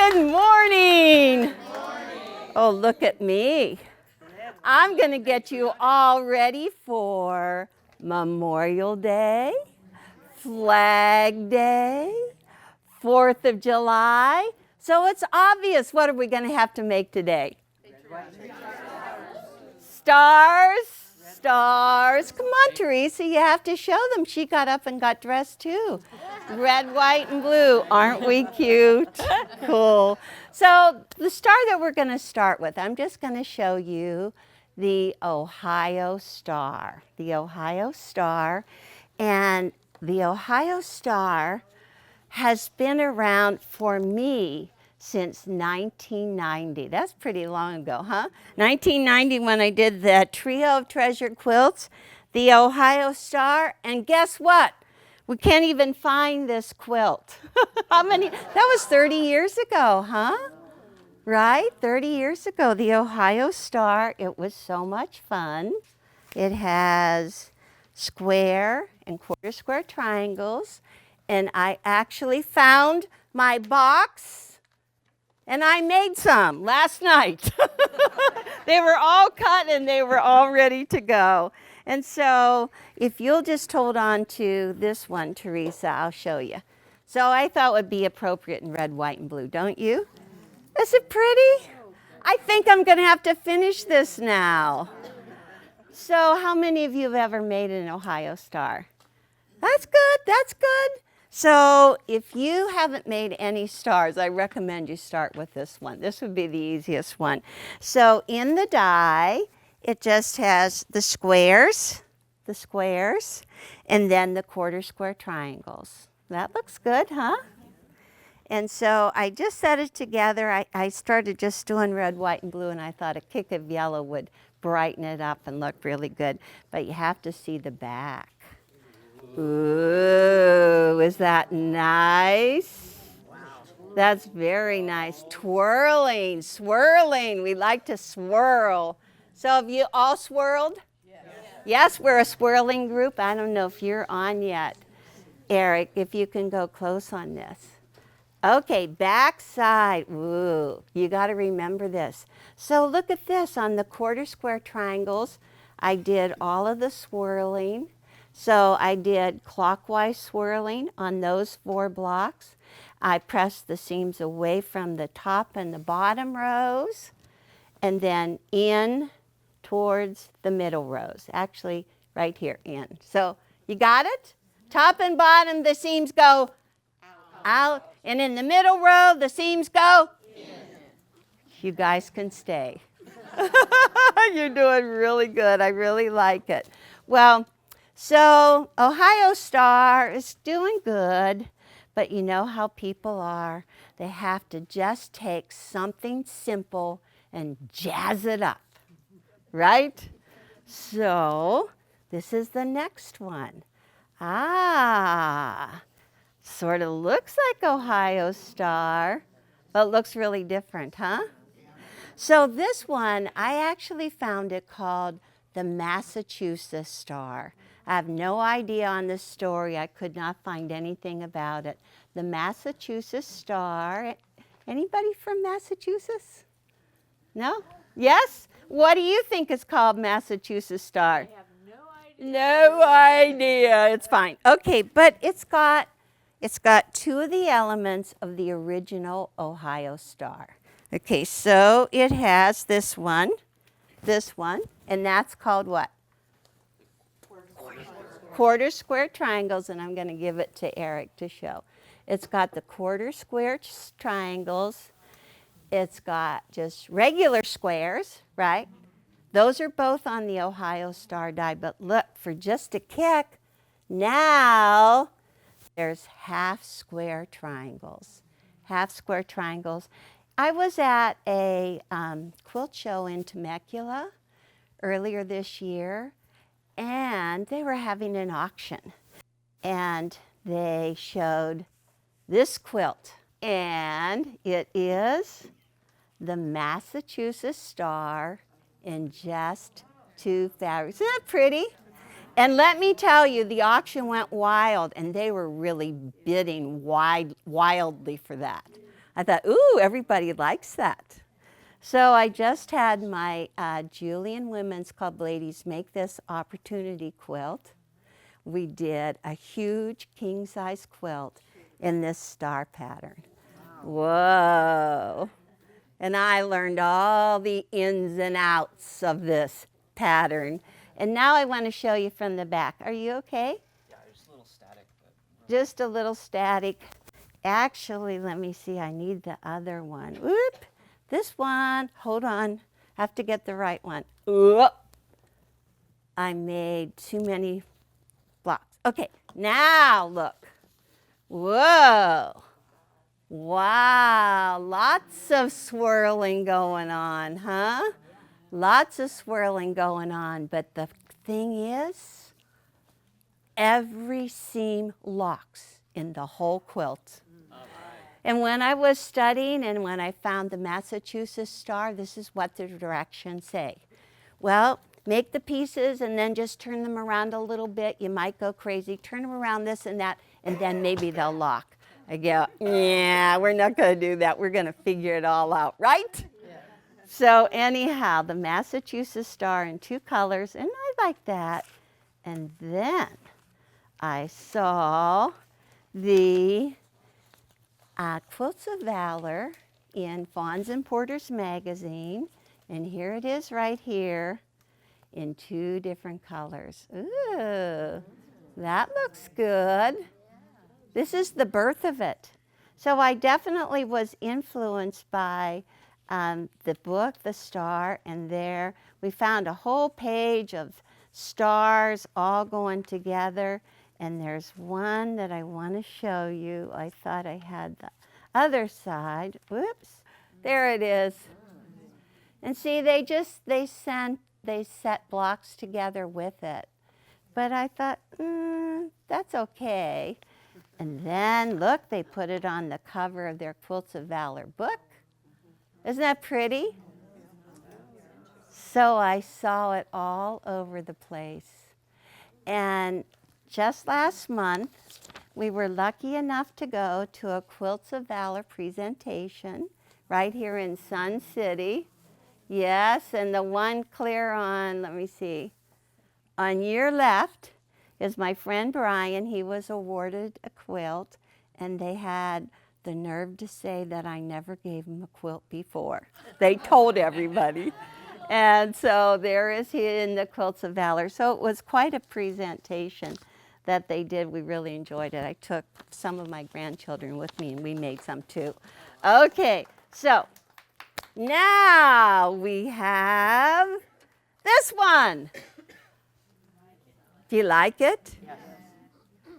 Good morning. Oh, look at me. I'm going to get you all ready for Memorial Day, Flag Day, 4th of July. So it's obvious, what are we going to have to make today? Stars. Stars. Come on, Teresa, you have to show them. She got up and got dressed too. Red, white, and blue. Aren't we cute? Cool. So the star that we're going to start with, I'm just going to show you the Ohio Star. The Ohio Star. And the Ohio Star has been around for me since 1990. That's pretty long ago, huh? 1990 when I did the trio of treasured quilts, the Ohio Star, and guess what? We can't even find this quilt. How many? That was 30 years ago, huh? Right? 30 years ago, the Ohio Star. It was so much fun. It has square and quarter square triangles, and I actually found my box. And I made some last night. They were all cut and they were all ready to go. And so if you'll just hold on to this one, Teresa, I'll show you. So I thought it would be appropriate in red, white, and blue, don't you? Is it pretty? I think I'm going to have to finish this now. So how many of you have ever made an Ohio Star? That's good, that's good. So if you haven't made any stars, I recommend you start with this one. This would be the easiest one. So in the die, it just has the squares, and then the quarter square triangles. That looks good, huh? And so I just set it together. I started just doing red, white, and blue, and I thought a kick of yellow would brighten it up and look really good. But you have to see the back. Ooh, is that nice? Wow. That's very nice. Twirling, swirling. We like to swirl. So have you all swirled? Yes. Yes, we're a swirling group. I don't know if you're on yet. Eric, if you can go close on this. Okay, back side. Ooh, you got to remember this. So look at this. On the quarter square triangles, I did all of the swirling. So I did clockwise swirling on those 4 blocks. I pressed the seams away from the top and the bottom rows, and then in towards the middle rows. Actually, right here, in. So you got it? Top and bottom, the seams go out. And in the middle row, the seams go in. You guys can stay. You're doing really good. I really like it. Well, so Ohio Star is doing good, but you know how people are. They have to just take something simple and jazz it up, right? So this is the next one. Sort of looks like Ohio Star, but looks really different, huh? So this one, I actually found it called the Massachusetts Star. I have no idea on this story. I could not find anything about it. The Massachusetts Star. Anybody from Massachusetts? No? Yes? What do you think is called Massachusetts Star? I have no idea. No idea. It's fine. Okay, but it's got 2 of the elements of the original Ohio Star. Okay, so it has this one, and that's called what? Quarter square triangles, and I'm going to give it to Eric to show. It's got the quarter square triangles. It's got just regular squares, right? Those are both on the Ohio Star die, but look, for just a kick, now there's half square triangles. Half square triangles. I was at a quilt show in Temecula earlier this year, and they were having an auction. And they showed this quilt, and it is the Massachusetts Star in just 2 fabrics. Isn't that pretty? And let me tell you, the auction went wild, and they were really bidding wildly for that. I thought, ooh, everybody likes that. So I just had my Julian Women's Club ladies make this opportunity quilt. We did a huge king-size quilt in this star pattern. Whoa. And I learned all the ins and outs of this pattern. And now I want to show you from the back. Are you okay? Yeah, just a little static. Just a little static. Actually, let me see. I need the other one. Whoop. This one. Hold on. Have to get the right one. Whoop. I made too many blocks. Okay. Now look. Whoa. Wow. Lots of swirling going on, huh? Lots of swirling going on. But the thing is, every seam locks in the whole quilt. And when I was studying and when I found the Massachusetts star, this is what the directions say. Well, make the pieces and then just turn them around a little bit. You might go crazy. Turn them around this and that, and then maybe they'll lock. I go, yeah, we're not going to do that. We're going to figure it all out, right? Yeah. So anyhow, the Massachusetts star in 2 colors, and I like that. And then I saw the Quilts of Valor in Fawns and Porter's magazine, and here it is right here in 2 different colors. Ooh, that looks good. This is the birth of it. So I definitely was influenced by the book, The Star, and there we found a whole page of stars all going together. And there's one that I want to show you. I thought I had the other side. Whoops, there it is. And see, they set blocks together with it. But I thought, that's okay. And then, look, they put it on the cover of their Quilts of Valor book. Isn't that pretty? So I saw it all over the place. And just last month, we were lucky enough to go to a Quilts of Valor presentation right here in Sun City. Yes, and the one clear on, let me see, on your left is my friend Brian. He was awarded a quilt, and they had the nerve to say that I never gave him a quilt before. They told everybody. And so there is he in the Quilts of Valor. So it was quite a presentation that they did. We really enjoyed it. I took some of my grandchildren with me, and we made some too. Okay, so now we have this one. Do you like it? Yes.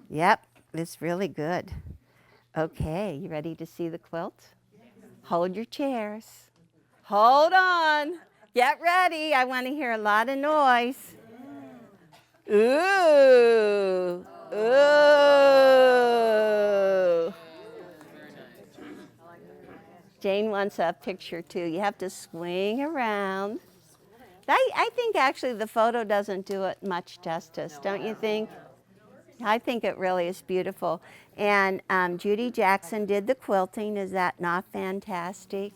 Yep, it's really good. Okay, you ready to see the quilt? Hold your chairs. Hold on. Get ready. I want to hear a lot of noise. Ooh. Ooh. Jane wants a picture too. You have to swing around. I think actually the photo doesn't do it much justice, don't you think? I think it really is beautiful. And Judy Jackson did the quilting. Is that not fantastic?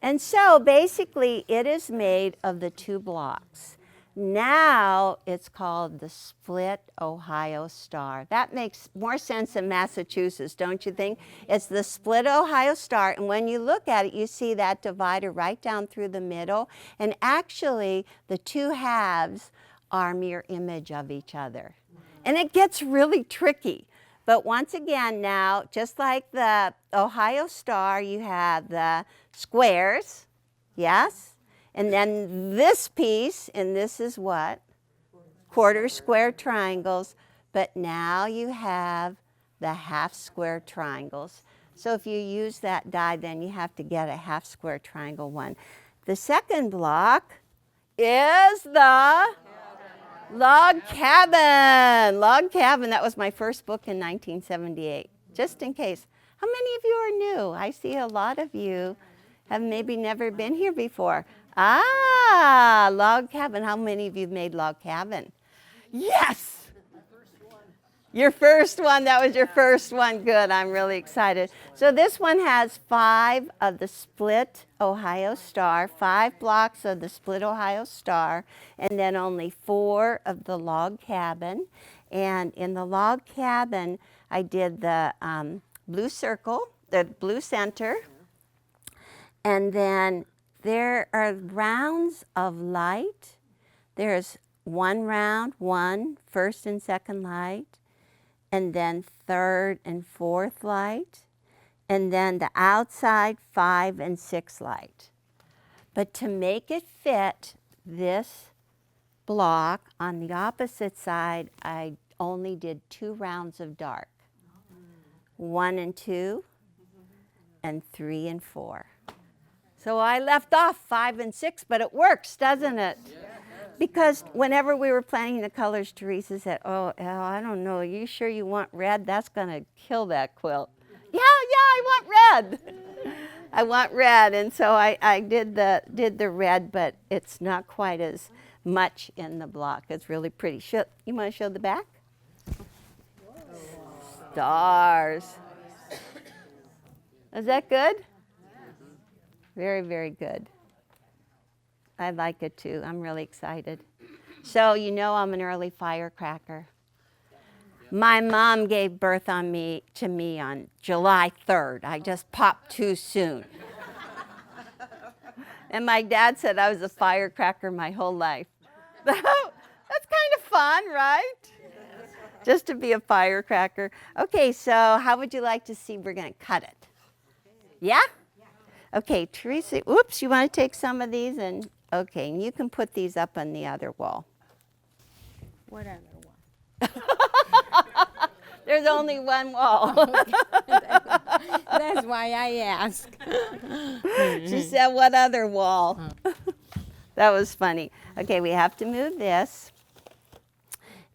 And so basically it is made of the 2 blocks. Now it's called the Split Ohio Star. That makes more sense than Massachusetts, don't you think? It's the Split Ohio Star, and when you look at it, you see that divider right down through the middle, and actually the 2 halves are mirror image of each other. And it gets really tricky. But once again now, just like the Ohio Star, you have the squares, yes? And then this piece, and this is what? Quarter square triangles. But now you have the half square triangles. So if you use that die, then you have to get a half square triangle one. The second block is the Log Cabin. Log Cabin, that was my first book in 1978, just in case. How many of you are new? I see a lot of you have maybe never been here before. Ah, Log Cabin. How many of you have made Log Cabin? Yes! Your first one, that was your first one. Good, I'm really excited. So this one has 5 of the split Ohio Star, 5 blocks of the split Ohio Star, and then only 4 of the log cabin. And in the log cabin, I did the blue circle, the blue center, and then there are rounds of light. There's 1 round, 1 first and second light, and then 3rd and 4th light, and then the outside 5 and 6 light. But to make it fit this block on the opposite side, I only did 2 rounds of dark. 1 and 2, and 3 and 4. So I left off 5 and 6, but it works, doesn't it? Because whenever we were planning the colors, Teresa said, oh, Elle, I don't know, are you sure you want red? That's going to kill that quilt. Yeah, I want red. I want red, and so I did the red, but it's not quite as much in the block. It's really pretty. You want to show the back? Stars. Is that good? Very, very good. I like it too. I'm really excited. So you know I'm an early firecracker. My mom gave birth to me on July 3rd. I just popped too soon. And my dad said I was a firecracker my whole life. That's kind of fun, right? Just to be a firecracker. Okay, so how would you like to see we're going to cut it? Yeah? Okay, Teresa, oops, you want to take some of these and, okay, and you can put these up on the other wall. What other one? There's only one wall. That's why I asked. She said, what other wall? That was funny. Okay, we have to move this.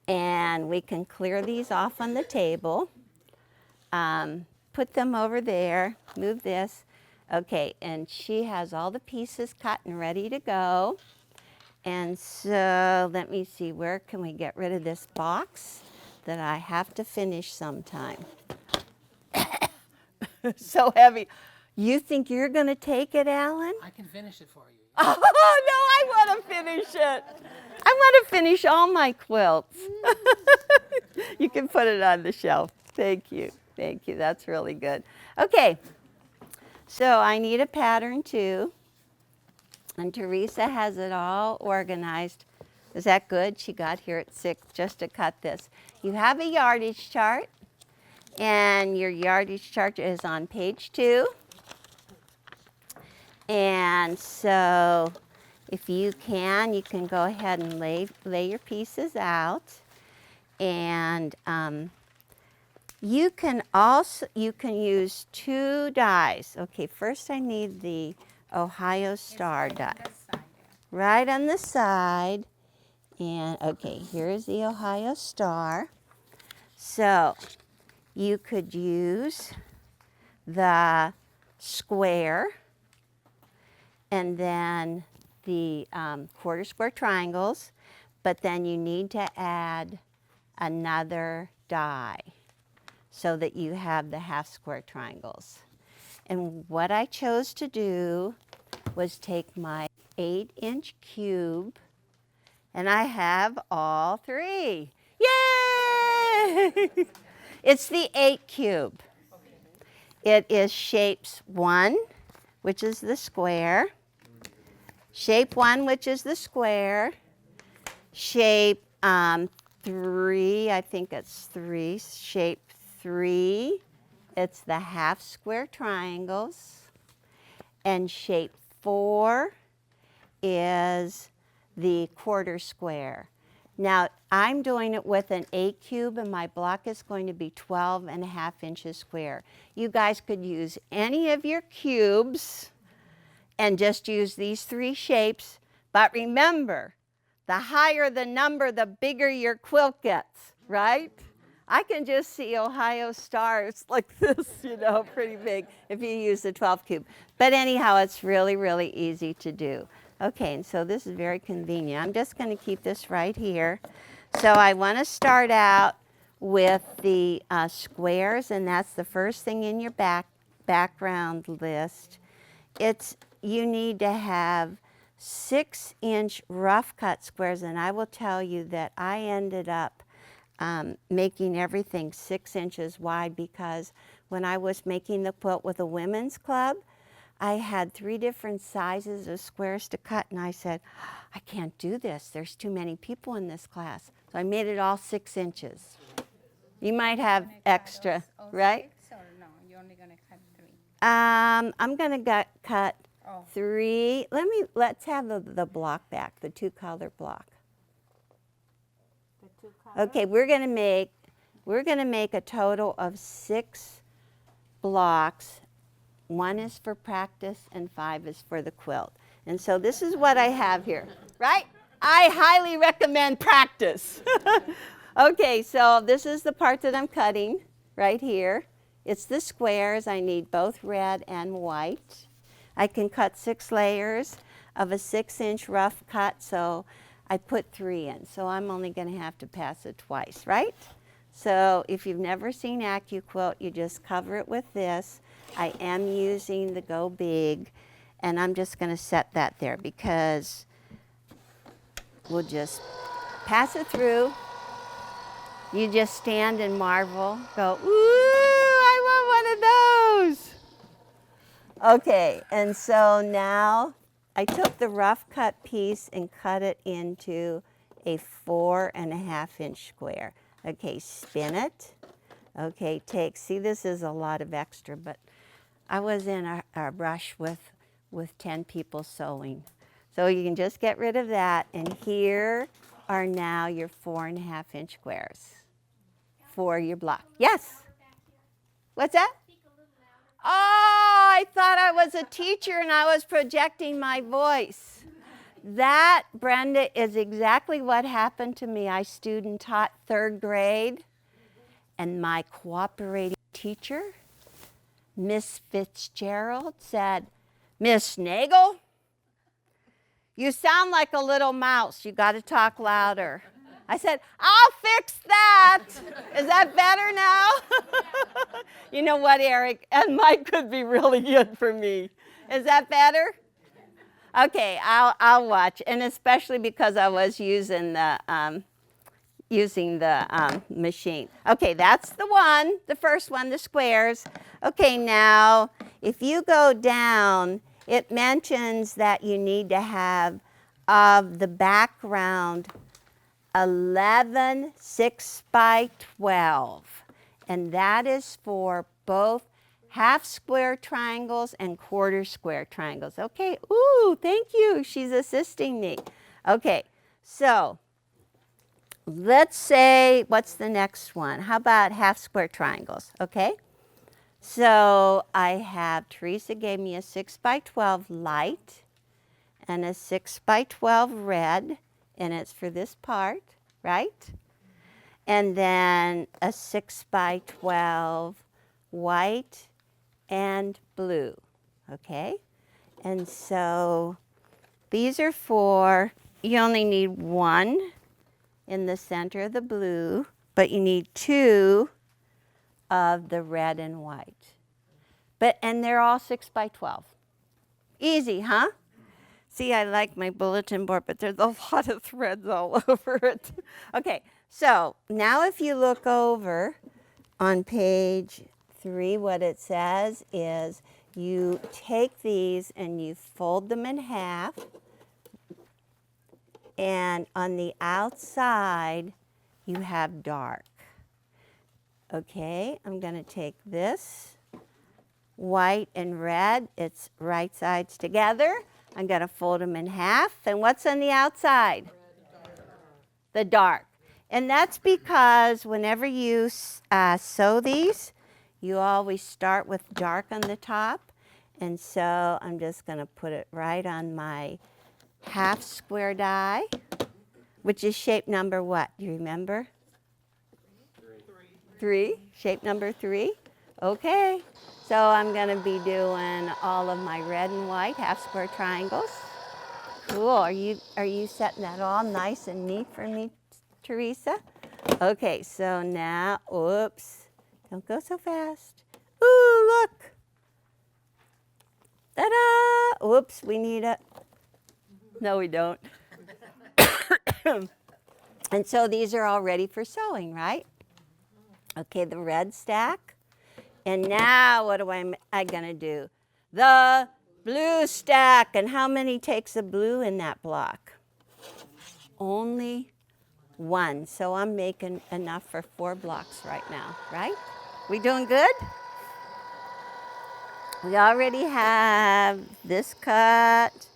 And we can clear these off on the table. Put them over there. Move this. Okay, and she has all the pieces cut and ready to go. And so let me see, where can we get rid of this box that I have to finish sometime? So heavy. You think you're going to take it, Alan? I can finish it for you. Oh, no, I want to finish it. I want to finish all my quilts. You can put it on the shelf. Thank you. Thank you. That's really good. Okay. So I need a pattern too. And Teresa has it all organized. Is that good? She got here at 6 just to cut this. You have a yardage chart. And your yardage chart is on page 2. And so if you can go ahead and lay your pieces out. And you can use 2 dies. Okay, first I need the Ohio Star die. Right on the side. And okay, here's the Ohio Star. So you could use the square and then the quarter square triangles, but then you need to add another die so that you have the half square triangles. And what I chose to do was take my 8-inch cube, and I have all 3. Yay! It's the 8 cube. It is shapes 1, which is the square, shape 1, which is the square, shape 3, I think it's 3, shape 3, it's the half square triangles, and shape 4 is the quarter square. Now, I'm doing it with an 8 cube, and my block is going to be 12.5 inches square. You guys could use any of your cubes and just use these 3 shapes. But remember, the higher the number, the bigger your quilt gets, right? I can just see Ohio stars like this, pretty big if you use the 12 cube. But anyhow, it's really, really easy to do. Okay, and so this is very convenient. I'm just going to keep this right here. So I want to start out with the squares, and that's the first thing in your background list. You need to have 6-inch rough cut squares, and I will tell you that I ended up making everything 6 inches wide because when I was making the quilt with a women's club, I had 3 different sizes of squares to cut, and I said, I can't do this. There's too many people in this class. So I made it all 6 inches. You might have extra, right? 6 or no, you're only gonna cut 3. I'm gonna cut 3. Let's have the block back, the 2-color block. The 2 colors? Okay, we're gonna make a total of 6 blocks. 1 is for practice and 5 is for the quilt. And so this is what I have here, right? I highly recommend practice. Okay, so this is the part that I'm cutting right here. It's the squares. I need both red and white. I can cut 6 layers of a 6-inch rough cut, so I put 3 in. So I'm only going to have to pass it twice, right? So if you've never seen Accuquilt, you just cover it with this. I am using the Go Big, and I'm just going to set that there because we'll just pass it through. You just stand and marvel, go, ooh, I want one of those. Okay, and so now I took the rough cut piece and cut it into a 4.5-inch square. Okay, spin it. Okay, see, this is a lot of extra, but I was in a rush with 10 people sewing. So you can just get rid of that, and here are now your 4.5-inch squares for your block. Yes? What's that? Oh, I thought I was a teacher and I was projecting my voice. That, Brenda, is exactly what happened to me. I student taught 3rd grade, and my cooperating teacher, Miss Fitzgerald, said, Miss Nagel, you sound like a little mouse. You got to talk louder. I said, I'll fix that. Is that better now? You know what, Eric? And Mike could be really good for me. Is that better? Okay, I'll watch, and especially because I was using the machine. Okay, that's the first one, the squares. Okay, now if you go down, it mentions that you need to have of the background 11 6x12, and that is for both half square triangles and quarter square triangles. Okay, ooh, thank you. She's assisting me. Okay, so let's say, what's the next one? How about half square triangles, okay? So I have, Teresa gave me a 6x12 light and a 6x12 red, and it's for this part, right? And then a 6x12 white and blue, okay? And so these are for, you only need 1 in the center of the blue, but you need 2 of the red and white. And they're all 6x12. Easy, huh? See, I like my bulletin board, but there's a lot of threads all over it. Okay, so now if you look over on page 3, what it says is you take these and you fold them in half, and on the outside you have dark. Okay, I'm going to take this white and red, it's right sides together. I'm going to fold them in half, and what's on the outside? The dark. And that's because whenever you sew these, you always start with dark on the top, and so I'm just going to put it right on my half square die, which is shape number what? Do you remember? 3. Shape number 3. Okay. So I'm going to be doing all of my red and white half square triangles. Cool. Are you setting that all nice and neat for me, Teresa? Okay, so now, oops, don't go so fast. Ooh, look. Ta-da! Oops, we need a, no we don't. And so these are all ready for sewing, right? Okay, the red stack. And now what am I gonna do? The blue stack. And how many takes a blue in that block? Only one. So I'm making enough for 4 blocks right now, right? We doing good? We already have this cut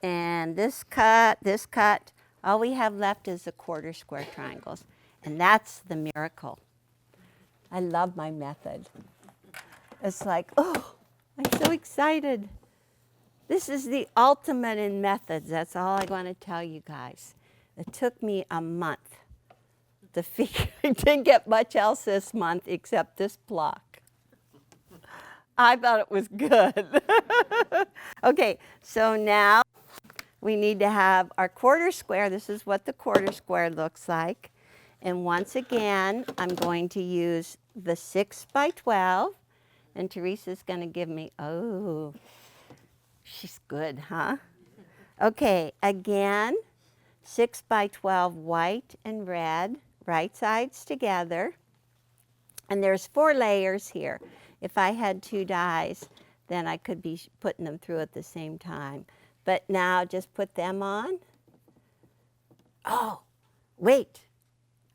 and this cut, this cut. All we have left is the quarter square triangles. And that's the miracle. I love my method. It's like, oh, I'm so excited. This is the ultimate in methods. That's all I want to tell you guys. It took me a month to figure. I didn't get much else this month except this block. I thought it was good. Okay, so now we need to have our quarter square. This is what the quarter square looks like. And once again, I'm going to use the 6 by 12. And Teresa's going to give me, oh, she's good, huh? Okay, again, 6 by 12 white and red, right sides together. And there's 4 layers here. If I had 2 dies, then I could be putting them through at the same time. But now just put them on. Oh, wait,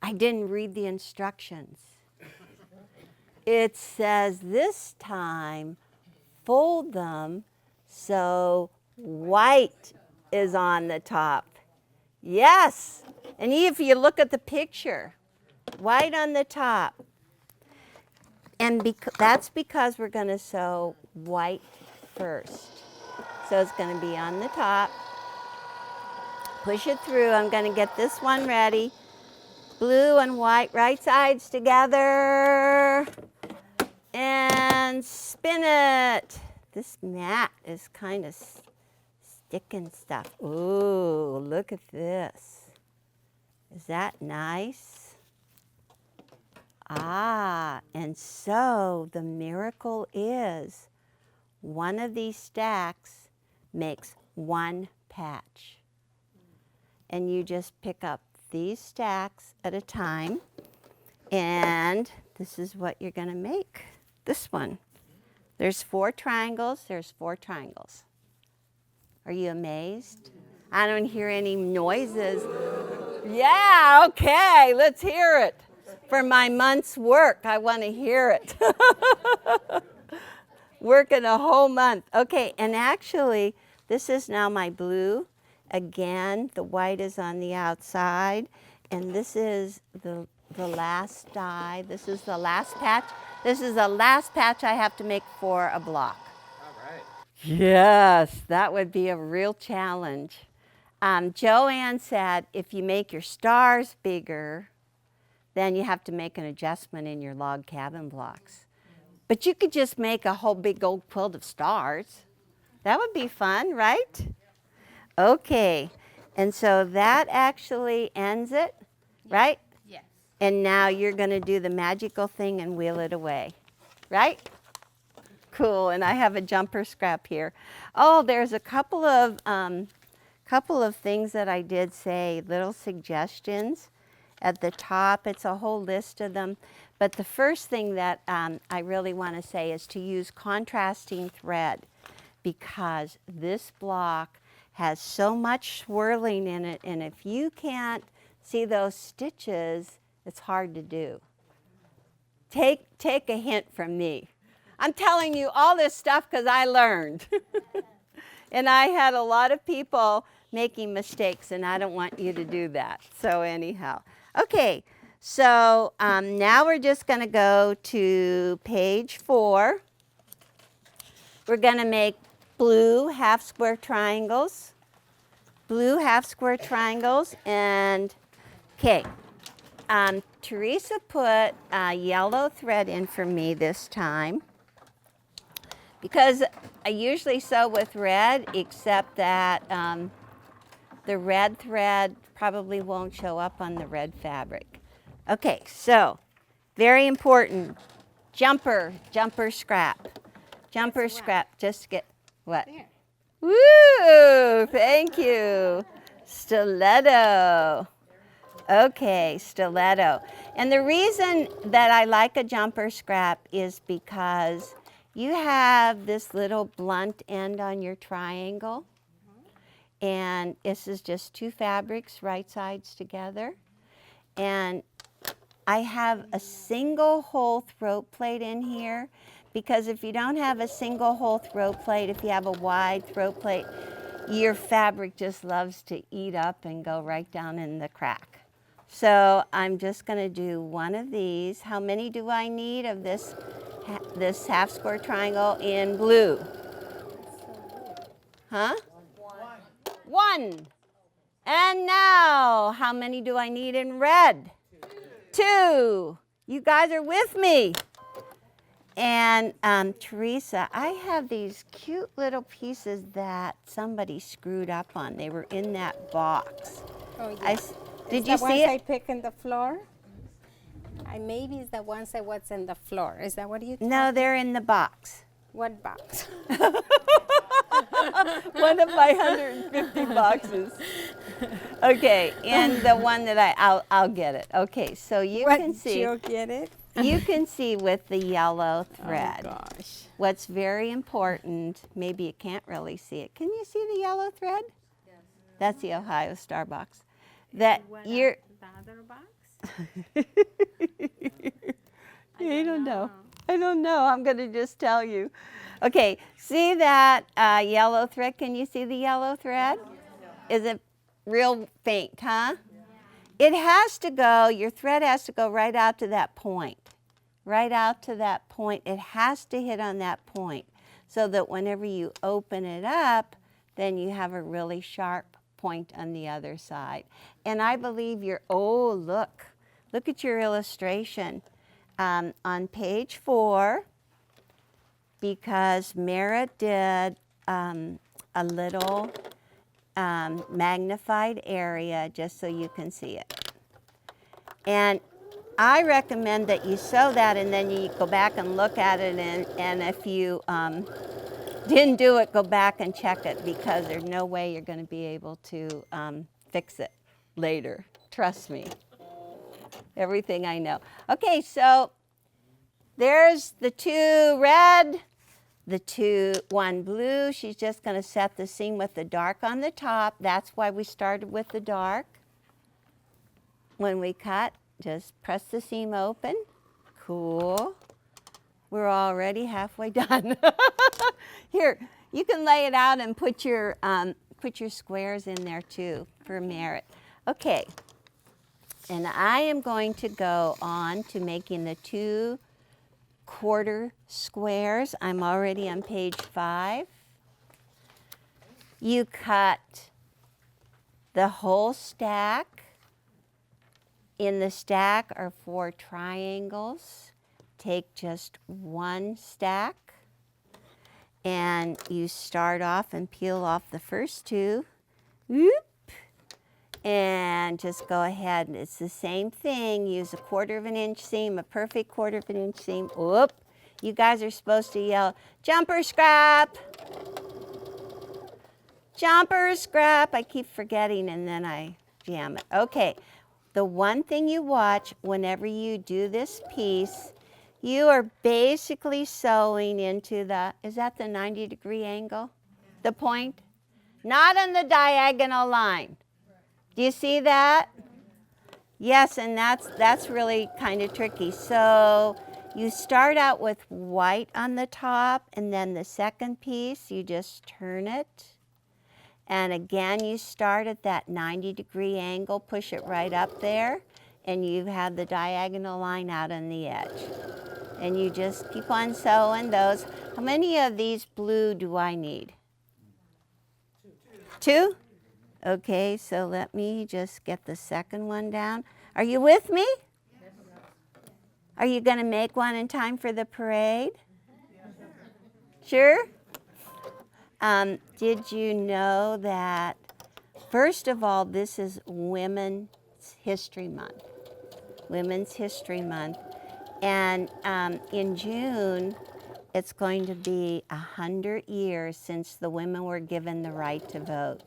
I didn't read the instructions. It says this time, fold them so white is on the top. Yes, and if you look at the picture, white on the top. And that's because we're going to sew white first. So it's going to be on the top. Push it through. I'm going to get this one ready. Blue and white, right sides together. And spin it. This mat is kind of sticking stuff. Ooh, look at this. Is that nice? Ah, and so the miracle is one of these stacks makes 1 patch. And you just pick up these stacks at a time, and this is what you're going to make. This one. There's 4 triangles. There's 4 triangles. Are you amazed? I don't hear any noises. Yeah, okay, let's hear it. For my month's work, I want to hear it. Working a whole month. Okay, and actually, this is now my blue. Again, the white is on the outside, and this is the last die. This is the last patch. This is the last patch I have to make for a block. All right. Yes, that would be a real challenge. Joanne said if you make your stars bigger, then you have to make an adjustment in your log cabin blocks. But you could just make a whole big old quilt of stars. That would be fun, right? Okay, and so that actually ends it, right? Yes. And now you're going to do the magical thing and wheel it away, right? Cool, and I have a jumper scrap here. Oh, there's a couple of things that I did say, little suggestions at the top. It's a whole list of them. But the first thing that I really want to say is to use contrasting thread, because this block has so much swirling in it, and if you can't see those stitches, it's hard to do. Take a hint from me. I'm telling you all this stuff because I learned. And I had a lot of people making mistakes, and I don't want you to do that. So anyhow, okay, so now we're just going to go to page 4. We're going to make blue half square triangles. Blue half square triangles, and okay. Teresa put yellow thread in for me this time, because I usually sew with red, except that the red thread probably won't show up on the red fabric. Okay, so very important. Jumper scrap. Jumper scrap. Just get what? There. Woo! Thank you. Stiletto. Okay, stiletto. And the reason that I like a jumper scrap is because you have this little blunt end on your triangle. And this is just two fabrics, right sides together. And I have a single hole throat plate in here because if you don't have a single hole throat plate, if you have a wide throat plate, your fabric just loves to eat up and go right down in the crack. So I'm just going to do one of these. How many do I need of this half square triangle in blue? Huh? One. And now, how many do I need in red? Two. You guys are with me. And Teresa, I have these cute little pieces that somebody screwed up on. They were in that box. Oh, yeah. Did Is you the ones see I it? pick in the floor? Maybe it's the ones that was in the floor. Is that what you? No, they're in the box. What box? One of my 150 boxes. Okay, and the one that I'll get it. Okay, so you can see. You'll get it. You can see with the yellow thread. Oh gosh. What's very important, maybe you can't really see it. Can you see the yellow thread? Yes. That's the Ohio Star box. That you're. The other box? I don't know. I don't know. I'm going to just tell you. Okay, see that yellow thread? Can you see the yellow thread? Is it real faint, huh? It has to go, your thread has to go right out to that point. Right out to that point. It has to hit on that point so that whenever you open it up, then you have a really sharp point on the other side. And I believe oh, look at your illustration on page 4, because Mara did a little magnified area just so you can see it. And I recommend that you sew that and then you go back and look at it, and if you didn't do it, go back and check it, because there's no way you're going to be able to fix it later. Trust me. Everything I know. Okay, so there's the two red, one blue. She's just going to set the seam with the dark on the top. That's why we started with the dark. When we cut, just press the seam open. Cool. We're already halfway done. Here, you can lay it out and put your squares in there too for merit. Okay, and I am going to go on to making the 2 quarter squares. I'm already on page 5. You cut the whole stack. In the stack are 4 triangles. Take just one stack, and you start off and peel off the first 2. Whoop. And just go ahead, and it's the same thing. Use a 1/4 inch seam, a perfect 1/4 inch seam. Whoop. You guys are supposed to yell, jumper scrap. Jumper scrap. I keep forgetting and then I jam it. Okay. The one thing you watch whenever you do this piece, you are basically sewing into is that the 90-degree angle? The point? Not on the diagonal line. Do you see that? Yes, and that's really kind of tricky. So you start out with white on the top, and then the second piece, you just turn it. And again, you start at that 90-degree angle, push it right up there, and you have the diagonal line out on the edge. And you just keep on sewing those. How many of these blue do I need? 2? Okay, so let me just get the second one down. Are you with me? Yes. Are you going to make one in time for the parade? Sure? Did you know that, first of all, this is Women's History Month? Women's History Month. And in June, it's going to be 100 years since the women were given the right to vote.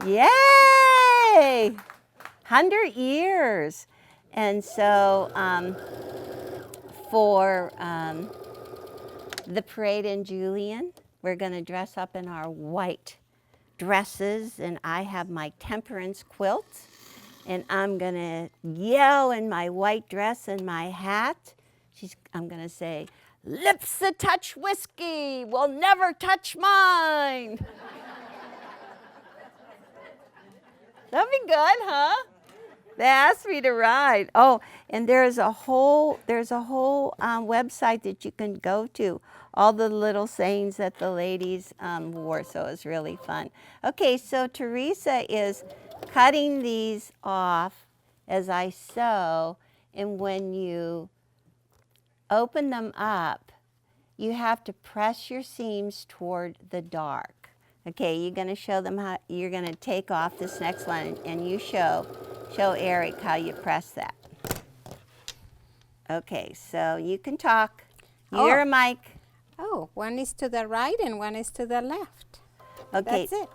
Yay! 100 years. And so for the parade in Julian, we're going to dress up in our white dresses, and I have my temperance quilt, and I'm going to yell in my white dress and my hat. I'm going to say, "Lips that touch whiskey will never touch mine." That'd be good, huh? They asked me to ride. Oh, and there's a whole website that you can go to. All the little sayings that the ladies wore, so it's really fun. Okay, so Teresa is cutting these off as I sew, and when you open them up, you have to press your seams toward the dark. Okay, you're going to show them how you're going to take off this next one, and you show Eric how you press that. Okay, so you can talk. You're a mic. Oh, one is to the right and one is to the left. Okay. That's it.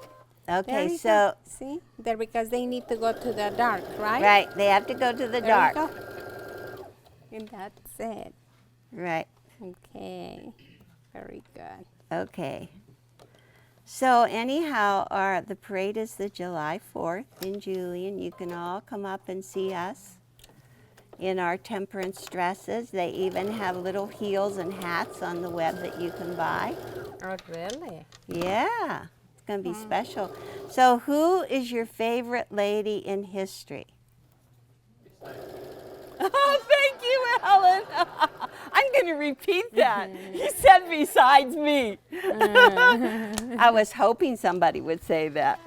Okay, so see there, because they need to go to the dark, right? right, they have to go to the There dark. we go. And that's it. Right. Okay. Very good. Okay. So anyhow, the parade is the July 4th in Julian. You can all come up and see us in our temperance dresses. They even have little heels and hats on the web that you can buy. Oh, really? Yeah, it's going to be special. So who is your favorite lady in history? Oh, thank you, Ellen. I'm going to repeat that. You said besides me. I was hoping somebody would say that.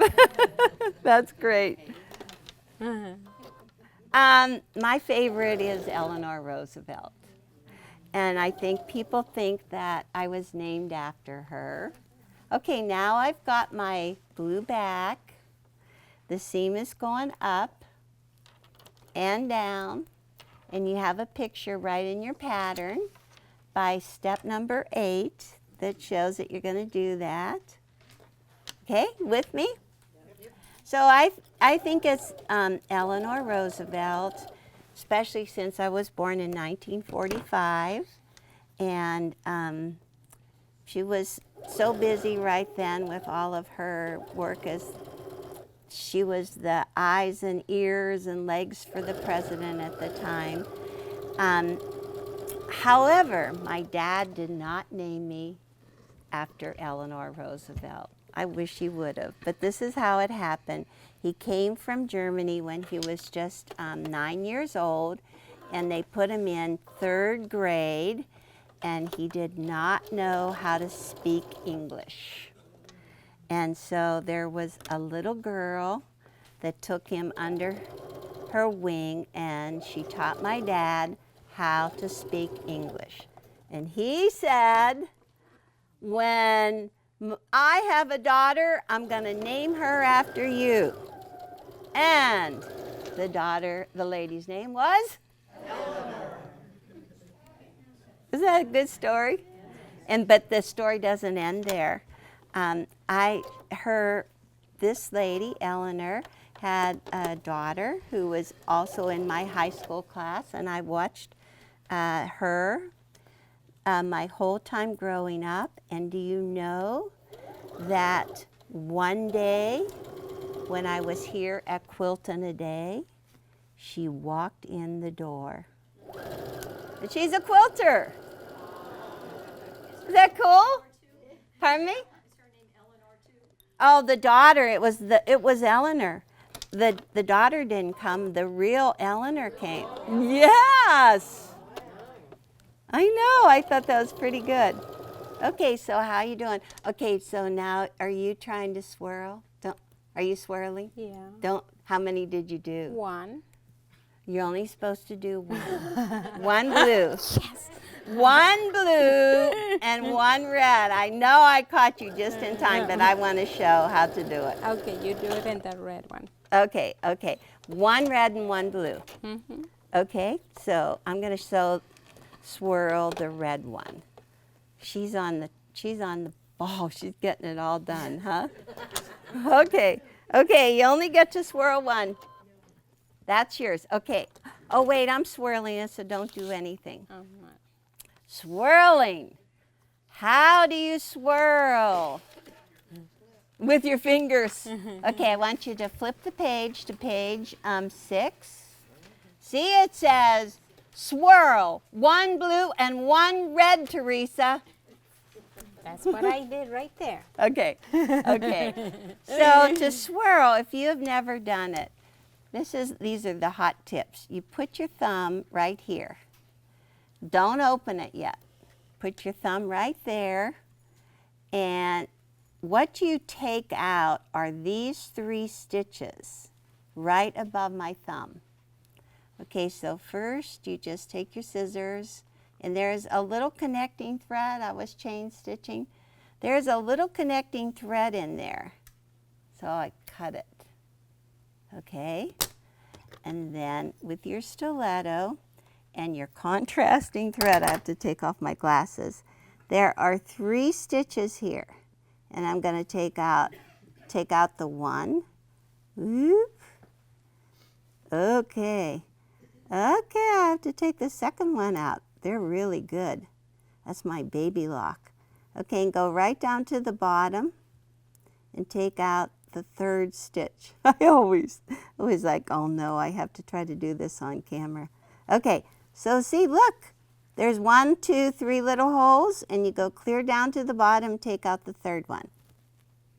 That's great. My favorite is Eleanor Roosevelt. And I think people think that I was named after her. Okay, now I've got my blue back. The seam is going up and down. And you have a picture right in your pattern by step number 8 that shows that you're going to do that. Okay, with me? So I think it's Eleanor Roosevelt, especially since I was born in 1945. And she was so busy right then with all of her work as she was the eyes and ears and legs for the president at the time. However, my dad did not name me after Eleanor Roosevelt. I wish he would have, but this is how it happened. He came from Germany when he was just 9 years old, and they put him in 3rd grade, and he did not know how to speak English. And so there was a little girl that took him under her wing, and she taught my dad how to speak English. And he said, when I have a daughter, I'm going to name her after you. And the lady's name was? Eleanor. Isn't that a good story? But the story doesn't end there. This lady, Eleanor, had a daughter who was also in my high school class, and I watched her my whole time growing up. And do you know that one day when I was here at Quilt in a Day, she walked in the door. And she's a quilter. Is that cool? Pardon me? Oh, the daughter. It was Eleanor. The daughter didn't come. The real Eleanor came. Yes. I know. I thought that was pretty good. Okay, so how you doing? Okay, so now are you trying to swirl? Are you swirling? Yeah. How many did you do? 1. You're only supposed to do 1. 1 blue. Yes. 1 blue and 1 red. I know I caught you just in time, but I want to show how to do it. Okay, you do it in the red one. Okay. 1 red and 1 blue. Mm-hmm. Okay, so I'm going to swirl the red one. She's on the ball. She's getting it all done, huh? Okay, you only get to swirl one. That's yours. Okay. Oh, wait, I'm swirling it, so don't do anything. Swirling. How do you swirl? With your fingers. Okay, I want you to flip the page to page 6. See, it says swirl. 1 blue and 1 red, Teresa. That's what I did right there. Okay. So to swirl, if you have never done it, these are the hot tips. You put your thumb right here. Don't open it yet. Put your thumb right there, and what you take out are these 3 stitches right above my thumb. Okay, so first you just take your scissors, and there's a little connecting thread. I was chain stitching. There's a little connecting thread in there. So I cut it. Okay, and then with your stiletto and your contrasting thread, I have to take off my glasses. There are 3 stitches here, and I'm going to take out the one. Whoop. Okay, I have to take the second one out. They're really good. That's my baby lock. Okay, and go right down to the bottom and take out the 3rd stitch. I always like, oh no, I have to try to do this on camera. Okay, so see, look, there's 1, 2, 3 little holes, and you go clear down to the bottom and take out the 3rd one.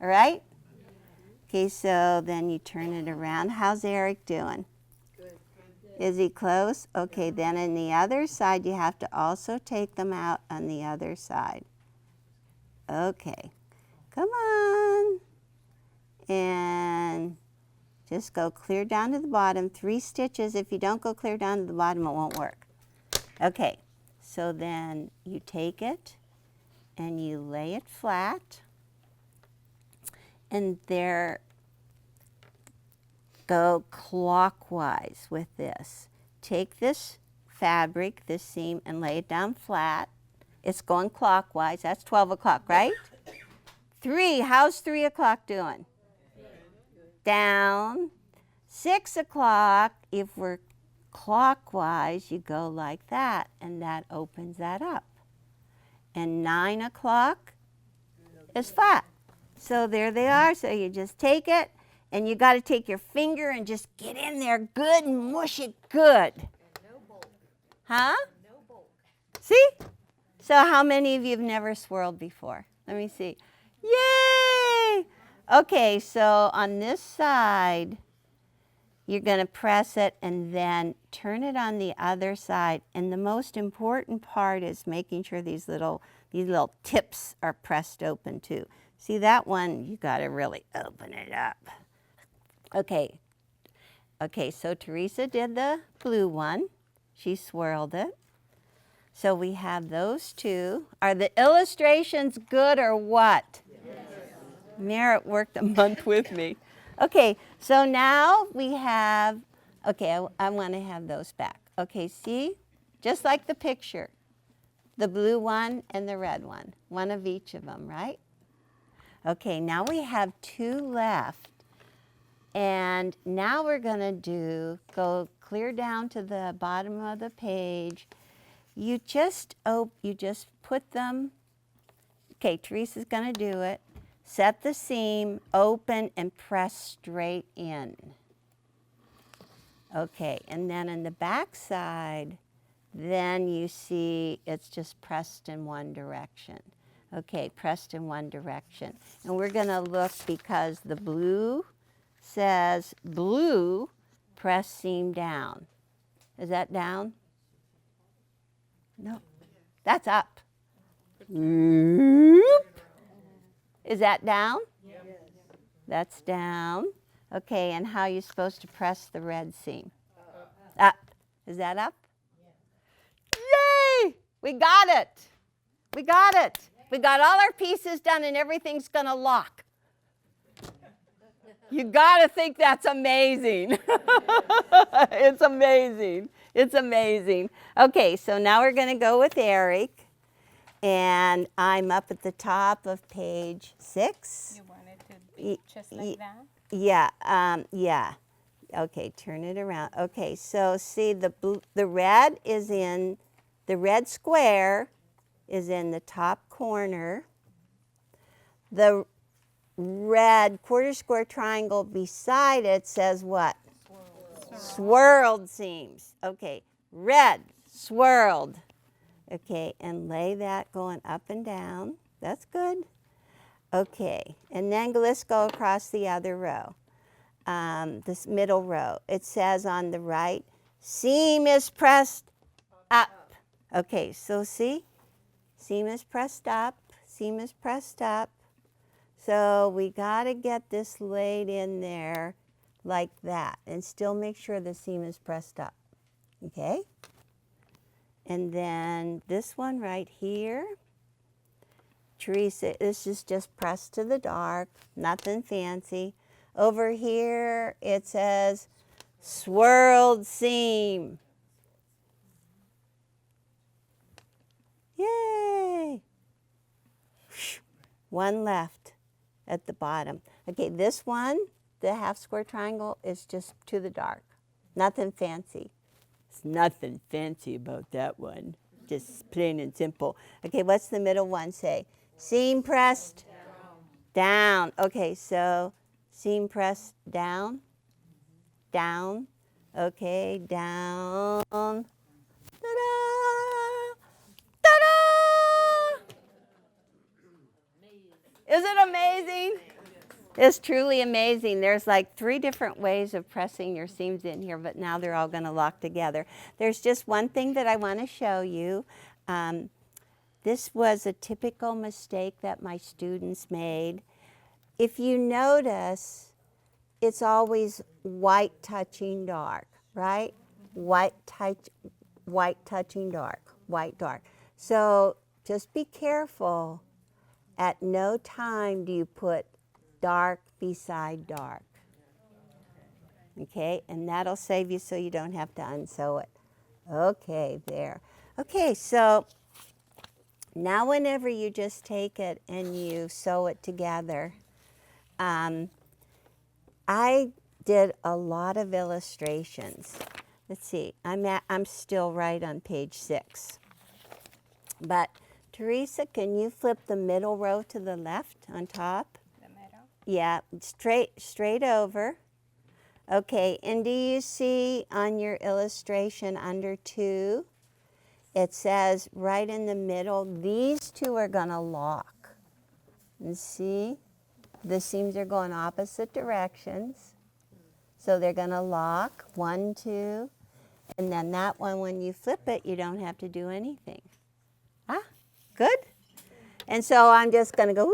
All right? Okay, so then you turn it around. How's Eric doing? Good. Is he close? Okay, then on the other side, you have to also take them out on the other side. Okay, come on. And just go clear down to the bottom, 3 stitches. If you don't go clear down to the bottom, it won't work. Okay, so then you take it and you lay it flat, and there, go clockwise with this. Take this fabric, this seam, and lay it down flat. It's going clockwise. That's 12 o'clock, right? 3, how's 3 o'clock doing? Down. 6 o'clock, if we're clockwise, you go like that, and that opens that up. And 9 o'clock is flat. So there they are. So you just take it, and you got to take your finger and just get in there good and mush it good. No bulk. Huh? No bulk. See? So how many of you have never swirled before? Let me see. Yay! Okay, so on this side, you're going to press it and then turn it on the other side. And the most important part is making sure these little tips are pressed open too. See that one? You got to really open it up. Okay, so Teresa did the blue one. She swirled it. So we have those 2. Are the illustrations good or what? Yes. Merritt worked a month with me. Okay, so now we have, okay, I want to have those back. Okay, see? Just like the picture. The blue one and the red one. One of each of them, right? Okay, now we have 2 left. And now we're going to go clear down to the bottom of the page. You just put them, okay, Teresa's going to do it. Set the seam, open, and press straight in. Okay, and then on the back side, then you see it's just pressed in one direction. Okay, pressed in one direction. And we're going to look because the blue says blue, press seam down. Is that down? No, that's up. Is that down? Yes. That's down. Okay, and how are you supposed to press the red seam? Up. Is that up? Yes. Yay! We got it. We got it. We got all our pieces done and everything's going to lock. You got to think that's amazing. It's amazing. It's amazing. Okay, so now we're going to go with Eric. And I'm up at the top of page 6. You want it to be just like that? Yeah, yeah. Okay, turn it around. Okay, so see the red is in, the red square is in the top corner. The red quarter square triangle beside it says what? Swirled seams. Okay, red, swirled. Okay, and lay that going up and down. That's good. Okay, and then let's go across the other row. This middle row. It says on the right, seam is pressed up. Okay, so see? Seam is pressed up, seam is pressed up. So we got to get this laid in there like that and still make sure the seam is pressed up. Okay? And then this one right here, Teresa, this is just pressed to the dark, nothing fancy. Over here it says swirled seam. Yay! One left at the bottom. Okay, this one, the half square triangle, is just to the dark. Nothing fancy. There's nothing fancy about that one. Just plain and simple. Okay, what's the middle one say? Seam pressed down. Okay, so seam pressed down, down. Okay, down. Ta-da! Ta-da! Is it amazing? It's truly amazing. There's like 3 different ways of pressing your seams in here, but now they're all going to lock together. There's just one thing that I want to show you. This was a typical mistake that my students made. If you notice, it's always white touching dark, right? White touching dark, white dark. So just be careful. At no time do you put dark beside dark. Okay, and that'll save you so you don't have to unsew it. Okay, there. Okay, so now whenever you just take it and you sew it together, I did a lot of illustrations. Let's see, I'm still right on page 6. But Teresa, can you flip the middle row to the left on top? The middle? Yeah, straight over. Okay, and do you see on your illustration under 2, it says right in the middle, these 2 are going to lock. And see, the seams are going opposite directions. So they're going to lock, 1, 2, and then that one, when you flip it, you don't have to do anything. Ah, good? And so I'm just going to go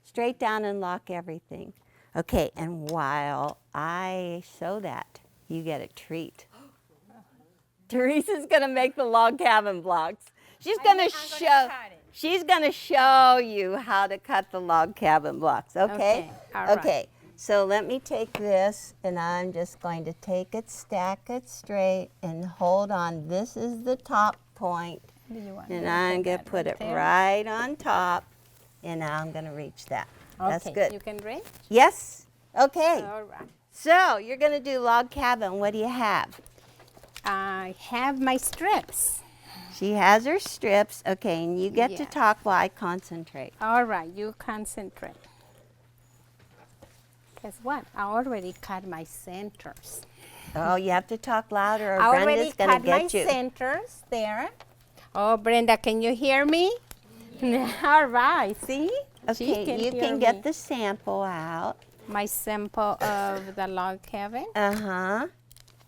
straight down and lock everything. Okay, and while I sew that, you get a treat. Teresa's going to make the log cabin blocks. She's going to show you how to cut the log cabin blocks, okay? All right. Okay, so let me take this, and I'm just going to take it, stack it straight, and hold on. This is the top point. And I'm going to put it right on top, and I'm going to reach that. Okay. That's good. You can reach? Yes? Okay. All right. So you're going to do log cabin. What do you have? I have my strips. She has her strips. Okay, and you get to talk while I concentrate. All right, you concentrate. Guess what? I already cut my centers. Oh, you have to talk louder or I Brenda's going to get you. already cut my centers there. Oh, Brenda, can you hear me? All right, see? Okay, you can get the sample out. My sample of the log cabin. Uh-huh.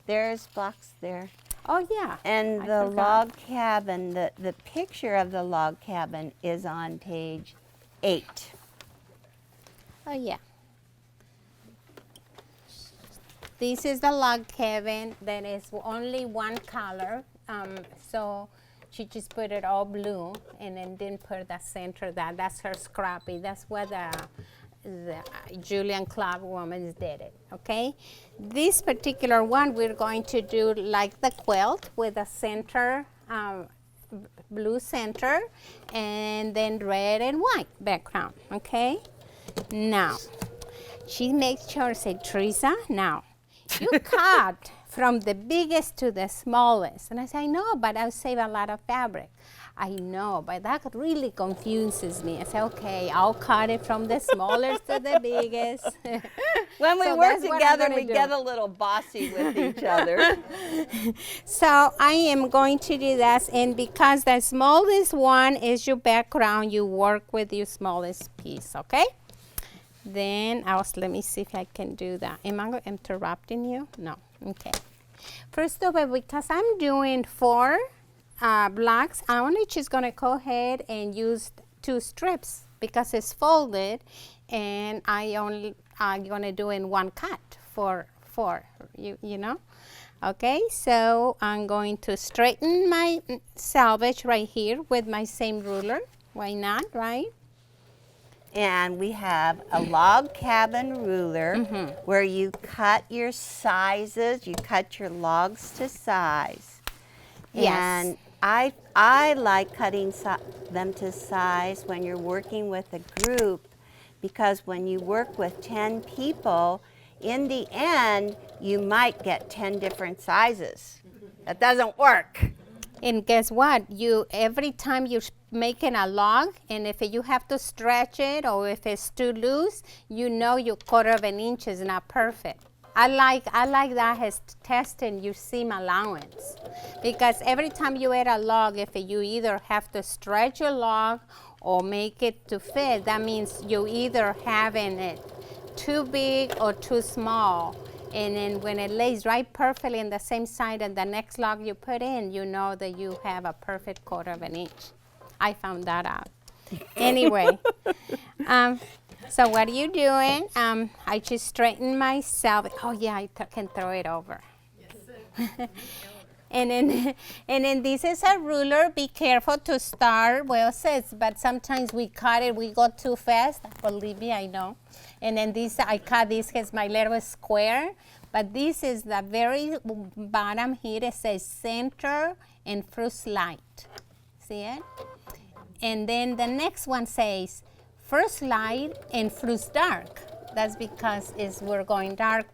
There's blocks there. Oh, yeah. And I the forgot. log cabin, the picture of the log cabin is on page 8. Oh, yeah. This is the log cabin. There is only one color. So she just put it all blue and then didn't put the center. That's her scrappy. That's what the Julian Club women did it, okay? This particular one, we're going to do like the quilt with a center, blue center, and then red and white background, okay? Now, she makes sure, say, Teresa, now, you cut from the biggest to the smallest. And I say, no, but I'll save a lot of fabric. I know, but that really confuses me. I say, okay, I'll cut it from the smallest to the biggest. When we So work that's what I'm together, gonna we do. get a little bossy with each other. So I am going to do that, and because the smallest one is your background, you work with your smallest piece, okay? Then let me see if I can do that. Am I interrupting you? No, okay. First of all, because I'm doing 4 blocks, I'm only just gonna go ahead and use 2 strips because it's folded, and I'm gonna do in 1 cut for 4, you know? Okay, so I'm going to straighten my selvage right here with my same ruler. Why not, right? And we have a log cabin ruler where you cut your sizes, you cut your logs to size. Yes. And I like cutting them to size when you're working with a group, because when you work with 10 people, in the end, you might get 10 different sizes. That doesn't work. And guess what? Every time you're making a log, and if you have to stretch it or if it's too loose, you know your 1/4 inch is not perfect. I like that as testing your seam allowance, because every time you add a log, if you either have to stretch your log or make it to fit, that means you either having it too big or too small. And then when it lays right perfectly in the same side and the next log you put in, you know that you have a perfect 1/4 inch. I found that out. Anyway, so what are you doing? I just straighten myself. Oh yeah, I can throw it over. And then this is a ruler. Be careful to start. Well, it says, but sometimes we cut it. We go too fast. Believe me, I know. And then I cut this as my little square. But this is the very bottom here. It says center and first light. See it? And then the next one says first light and first dark. That's because we're going dark,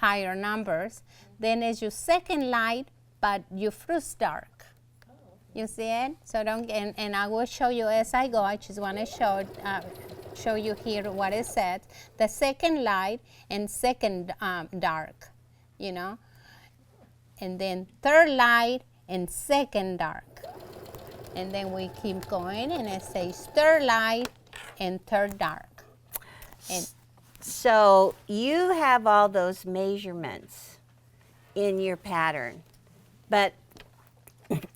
higher numbers. Then is your second light, but your first dark. You see it? So and I will show you as I go. I just want to show you here what it says. The second light and second dark, And then third light and second dark. And then we keep going, and it says third light and third dark. And so you have all those measurements in your pattern, but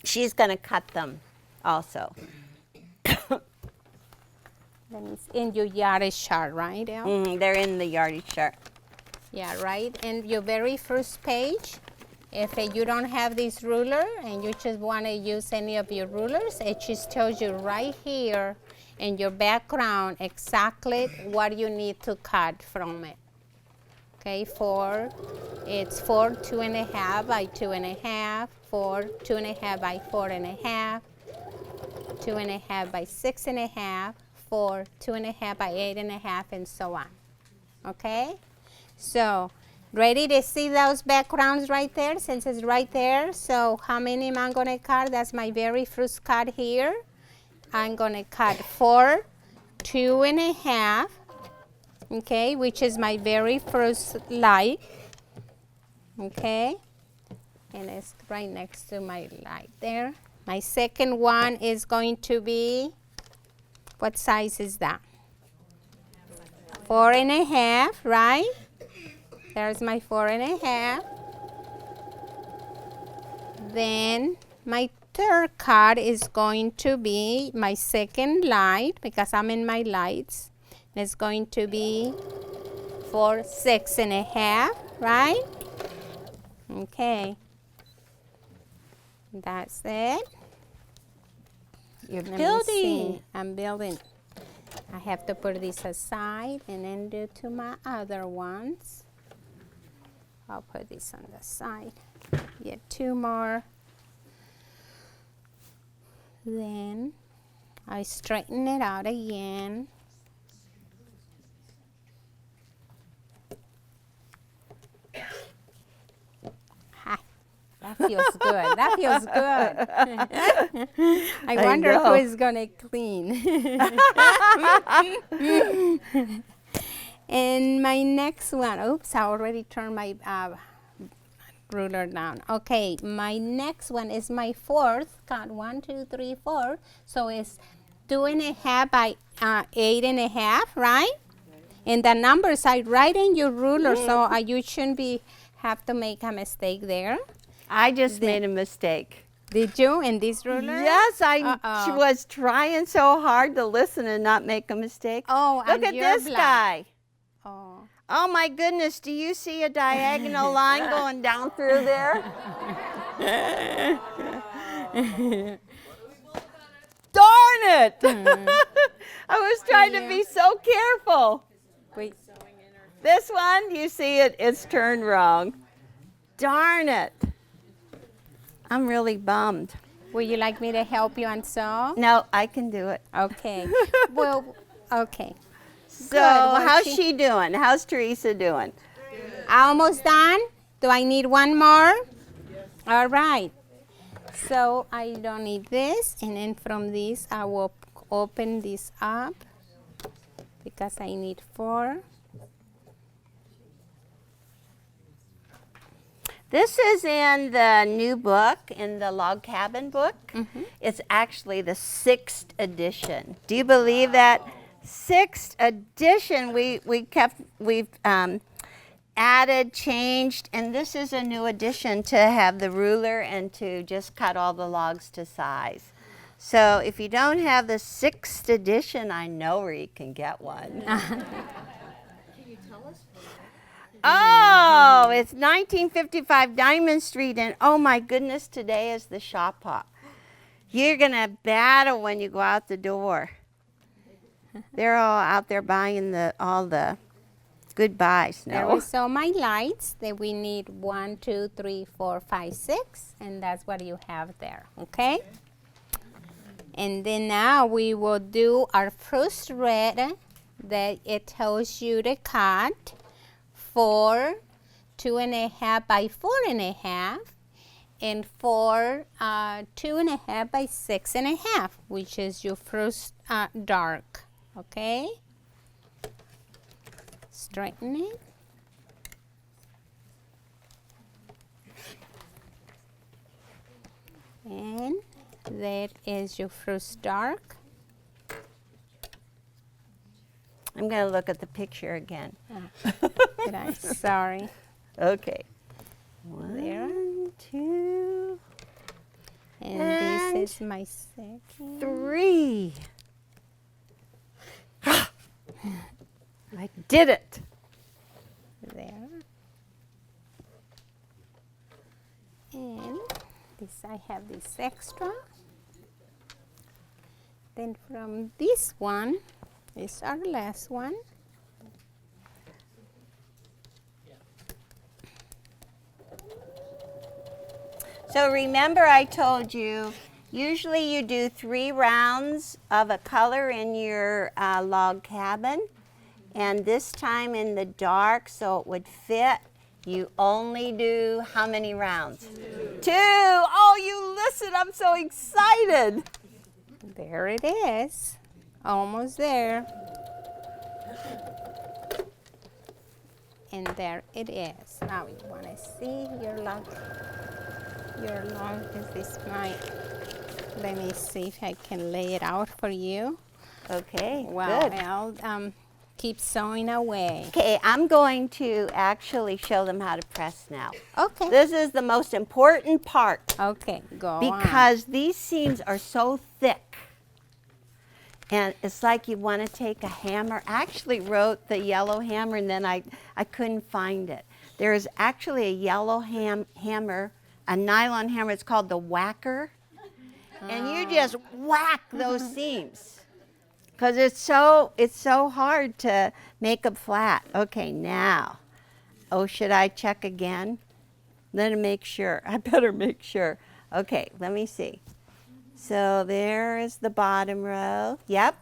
she's going to cut them also. in your yardage chart, right, El? They're in the yardage chart. Yeah, right. And your very first page, if you don't have this ruler and you just want to use any of your rulers, it just tells you right here in your background exactly what you need to cut from it. Okay, it's 4 2.5 by 2.5, 4 2.5 by 4.5, 2.5 by 6.5, 4 2.5 by 8.5, and so on. Okay, so ready to see those backgrounds right there? Since it's right there, so how many am I going to cut? That's my very first cut here. I'm going to cut 4 2.5, okay, which is my very first light, okay, and it's right next to my light there. My second one is going to be, what size is that? 4.5, right? There's my 4.5. Then my third cut is going to be my second light, because I'm in my lights. It's going to be 4 6.5, right? Okay. That's it. You're Let me building. see. I'm building. I have to put this aside and then do to my other ones. I'll put this on the side. Get 2 more. Then I straighten it out again. Ha, that feels good. That feels good. I wonder who is gonna clean. And my next one, oops, I already turned my ruler down. Okay, my next one is my 4th. Got 1, 2, 3, 4. So it's 2.5 by 8.5, right? And the numbers I write in your ruler, so you shouldn't have to make a mistake there. I just made a mistake. Did you in this ruler? Yes, I was trying so hard to listen and not make a mistake. Oh, look at this guy. Oh. Oh my goodness, do you see a diagonal line going down through there? Darn it! I was trying to be so careful. Wait. This one, you see it, it's turned wrong. Darn it. I'm really bummed. Would you like me to help you unsew? No, I can do it. Okay. Well, okay. So, how's she doing? How's Teresa doing? Almost done? Do I need one more? Yes. All right. So, I don't need this. And then from this, I will open this up because I need 4. This is in the new book, in the log cabin book. It's actually the 6th edition. Do you believe that? 6th edition. We've added, changed, and this is a new addition to have the ruler and to just cut all the logs to size. So if you don't have the 6th edition, I know where you can get one. Can you tell us? Oh, it's 1955 Diamond Street, and oh my goodness, today is the shop hop. You're gonna battle when you go out the door. They're all out there buying all the goodbyes. There is all my lights that we need 1, 2, 3, 4, 5, 6, and that's what you have there, okay? And then now we will do our first red that it tells you to cut for 2.5 by 4.5 and for 2.5 by 6.5, which is your first dark. Okay, straighten it. And that is your first dark. I'm going to look at the picture again. Sorry. Okay. 1, 2, and this is my 2nd. 3. I did it. There. And this, I have this extra. Then from this one is our last one. So remember I told you, usually you do 3 rounds of a color in your log cabin. And this time in the dark, so it would fit, you only do how many rounds? 2. Oh, you listen, I'm so excited. There it is. Almost there. And there it is. Now you want to see your log. Your log is this my. Let me see if I can lay it out for you. Okay, Well, good. I'll keep sewing away. Okay, I'm going to actually show them how to press now. Okay. This is the most important part Okay, go on. because these seams are so thick. And it's like you want to take a hammer. I actually wrote the yellow hammer and then I couldn't find it. There is actually a yellow hammer, a nylon hammer. It's called the whacker. And you just whack those seams. because it's so hard to make them flat. Okay, now, oh, should I check again? Let me make sure. I better make sure. Okay, let me see. So there is the bottom row. Yep.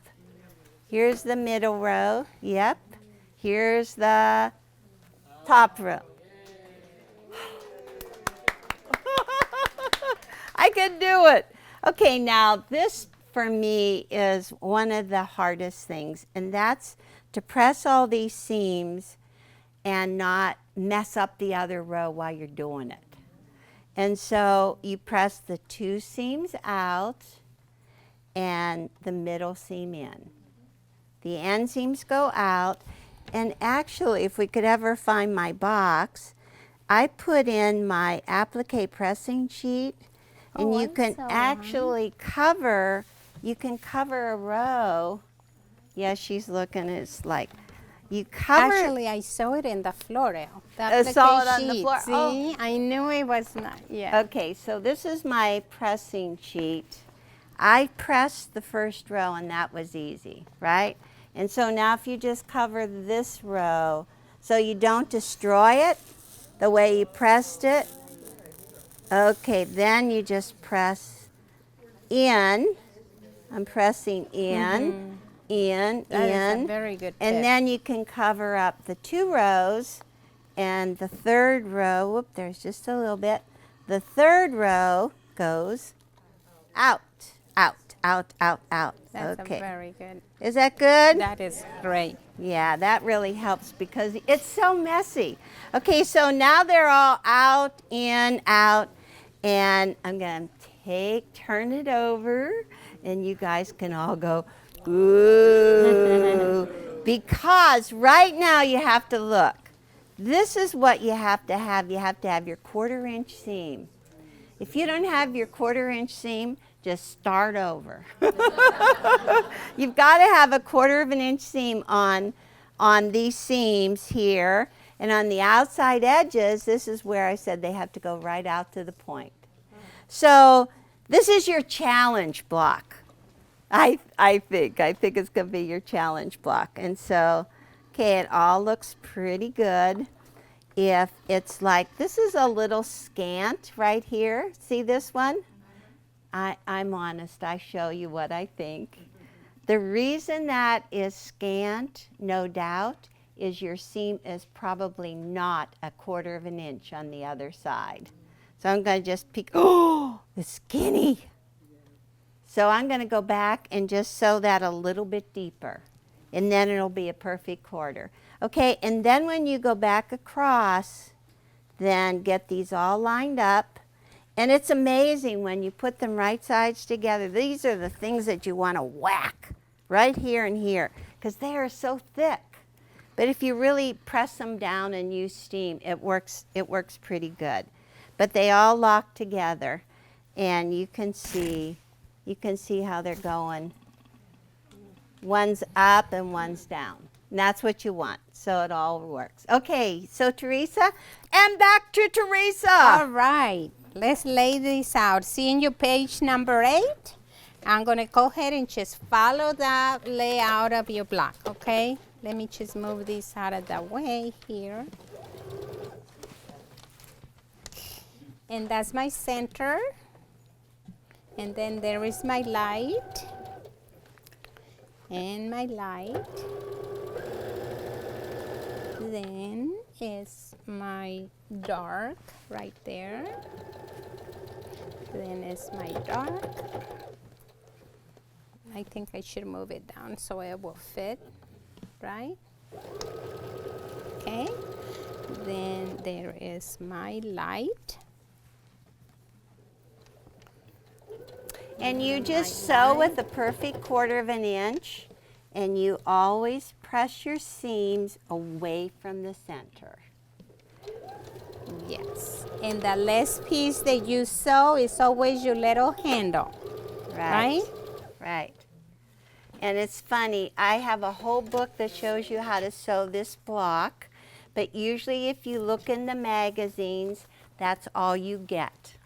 Here's the middle row. Yep. Here's the top row. I can do it. Okay, now this for me is one of the hardest things, and that's to press all these seams and not mess up the other row while you're doing it. And so you press the 2 seams out and the middle seam in. The end seams go out, and actually, if we could ever find my box, I put in my applique pressing sheet, and you can actually cover, you can cover a row. Yeah, she's looking, it's like, you cover. Actually, I saw it in the floor. Saw it on the floor. See, Oh. I knew it was not. Yeah. Okay, so this is my pressing sheet. I pressed the first row, and that was easy, right? And so now if you just cover this row, so you don't destroy it the way you pressed it. Okay, then you just press in. I'm pressing in, in. That is a very good tip. And then you can cover up the 2 rows, and the 3rd row, whoop, there's just a little bit. The 3rd row goes out, out, out, out, out. That's okay. very good. Is that good? That is great. Yeah, that really helps because it's so messy. Okay, so now they're all out, in, out, and I'm going to turn it over, and you guys can all go, ooh. Because right now you have to look. This is what you have to have. You have to have your 1/4 inch seam. If you don't have your 1/4 inch seam, just start over. You've got to have a 1/4 inch seam on these seams here. And on the outside edges, this is where I said they have to go right out to the point. So this is your challenge block. I think it's going to be your challenge block. And so, okay, it all looks pretty good. If it's like, this is a little scant right here. See this one? I'm honest, I show you what I think. The reason that is scant, no doubt, is your seam is probably not a 1/4 inch on the other side. So I'm going to just peek, oh, it's skinny. So I'm going to go back and just sew that a little bit deeper, and then it'll be a perfect 1/4. Okay, and then when you go back across, then get these all lined up. And it's amazing when you put them right sides together. These are the things that you want to whack right here and here because they are so thick. But if you really press them down and use steam, it works pretty good. But they all lock together, and you can see how they're going. One's up and one's down. And that's what you want. So it all works. Okay, so Teresa, and back to Teresa. All right. Let's lay this out. See in your page number 8? I'm going to go ahead and just follow the layout of your block, okay? Let me just move this out of the way here. And that's my center. And then there is my light. And my light. Then is my dark right there. Then is my dark. I think I should move it down so it will fit, right? Okay. Then there is my light. And you just sew with a perfect 1/4 inch, and you always press your seams away from the center. Yes. And the last piece that you sew is always your little handle. Right? Right. And it's funny, I have a whole book that shows you how to sew this block, but usually if you look in the magazines, that's all you get,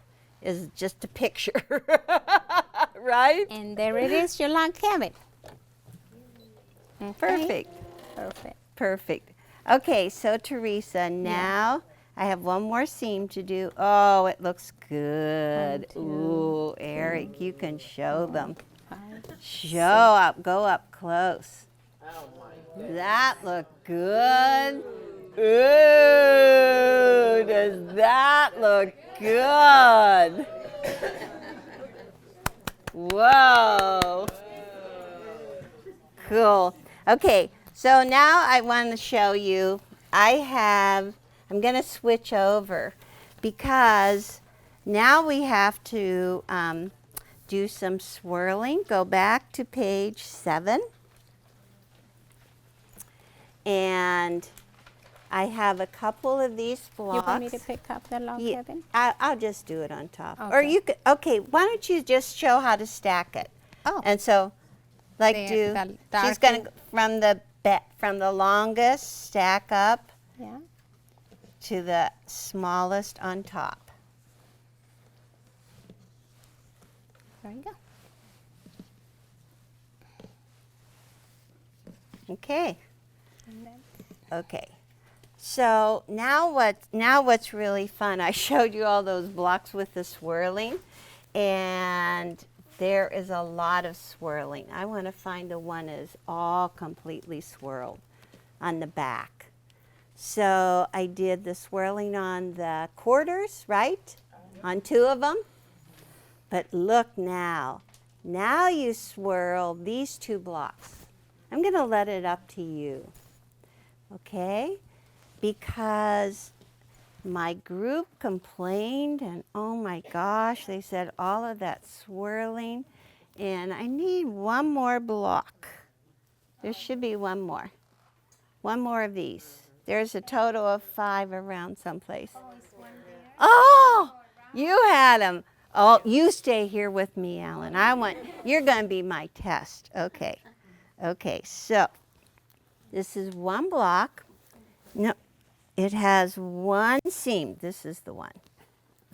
is just a picture. Right? And there it is, your log cabin. Okay. Perfect. Perfect. Perfect. Okay, so Teresa, now I have one more seam to do. Oh, it looks good. 1, 2, Ooh, Eric, you can show them. 5. Show up, go up close. That looked good. Ooh, does that look good? Whoa. Cool. Okay, so now I want to show you, I'm going to switch over because now we have to do some swirling. Go back to page 7. And I have a couple of these blocks. You want me to pick up the log, Yeah, Kevin? I'll just do it on top. Or Okay. you could, okay, why don't you just show how to stack it? Oh. And so, like The she's going darker- to, from the longest, stack up Yeah. to the smallest on top. There you go. Okay. And then Okay. So now what's really fun, I showed you all those blocks with the swirling, and there is a lot of swirling. I want to find the one that is all completely swirled on the back. So I did the swirling on the quarters, right? On 2 of them. But look now. Now you swirl these 2 blocks. I'm going to let it up to you. Okay? Because my group complained, and oh my gosh, they said all of that swirling, and I need one more block. There should be one more. One more of these. There's a total of 5 around someplace. Oh, you had them. Oh, you stay here with me, Alan. You're going to be my test. Okay. Okay, so this is one block. No, it has one seam. This is the one.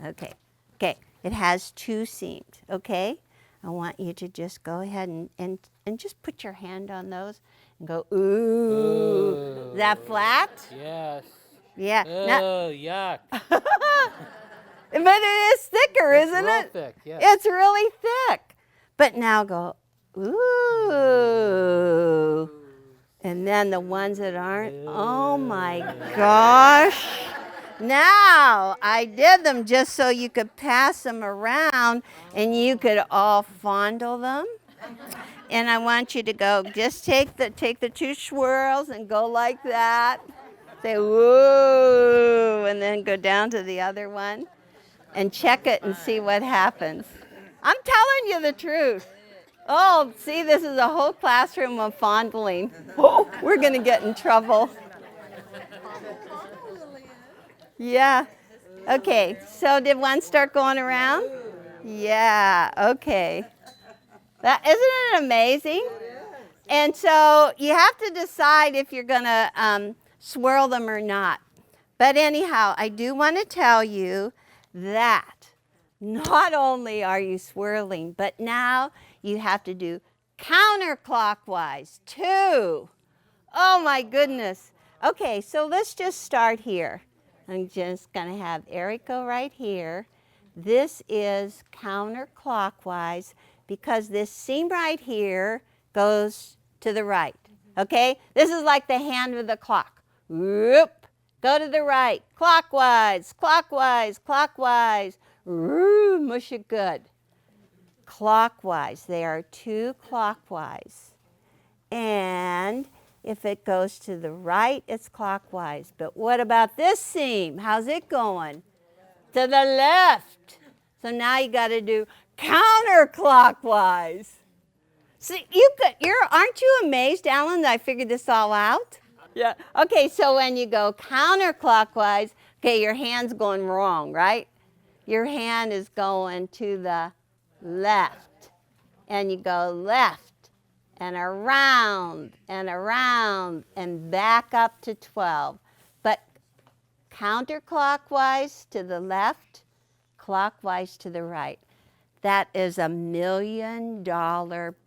Okay. Okay. It has 2 seams. Okay. I want you to just go ahead and just put your hand on those and go, ooh. Is that flat? Yes. Yeah. Oh, yuck. But it is thicker, isn't Real it? thick, yes. It's really thick. But now go, ooh. And then the ones that aren't, oh my gosh. Now, I did them just so you could pass them around and you could all fondle them. And I want you to go, just take the 2 swirls and go like that. Say, woo, and then go down to the other one and check it and see what happens. I'm telling you the truth. Oh, see, this is a whole classroom of fondling. Oh, we're going to get in trouble. Yeah. Okay, so did one start going around? Yeah, okay. Isn't it amazing? And so you have to decide if you're going to swirl them or not. But anyhow, I do want to tell you that not only are you swirling, but now you have to do counterclockwise too. Oh my goodness. Okay, so let's just start here. I'm just going to have Eric go right here. This is counterclockwise because this seam right here goes to the right. Okay? This is like the hand of the clock. Whoop. Go to the right. Clockwise, clockwise, clockwise. Woo, mush it good. Clockwise. They are 2 clockwise. And if it goes to the right, it's clockwise. But what about this seam? How's it going? To the left. So now you got to do counterclockwise. So aren't you amazed, Alan, that I figured this all out? Yeah. Okay, so when you go counterclockwise, okay, your hand's going wrong, right? Your hand is going to the left. And you go left and around and back up to 12. But counterclockwise to the left, clockwise to the right. That is $1 million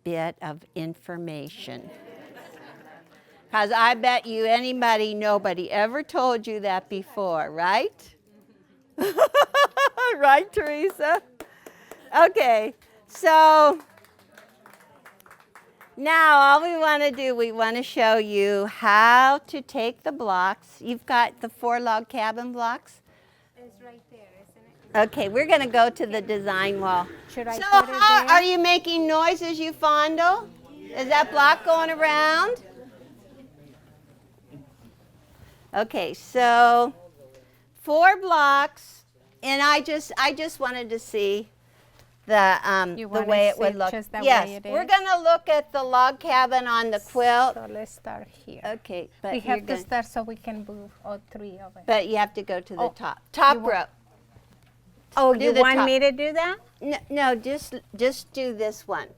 bit of information. Because I bet you nobody ever told you that before, right? Right, Teresa? Okay, so now all we want to do, we want to show you how to take the blocks. You've got the 4 log cabin blocks. It's right there, isn't it? Okay, we're going to go to the design wall. Should I So put it there? are you making noise as you fondle? Is that block going around? Okay, so 4 blocks, and I just wanted to see the way it would look. Just the Yes, way it we're is? going to look at the log cabin on the quilt. So let's start here. Okay, but We you're have to gonna- start so we can move all 3 of it. But you have to go to the Oh, top you want- row. Oh, do you the want top. me to do that? No, just do this one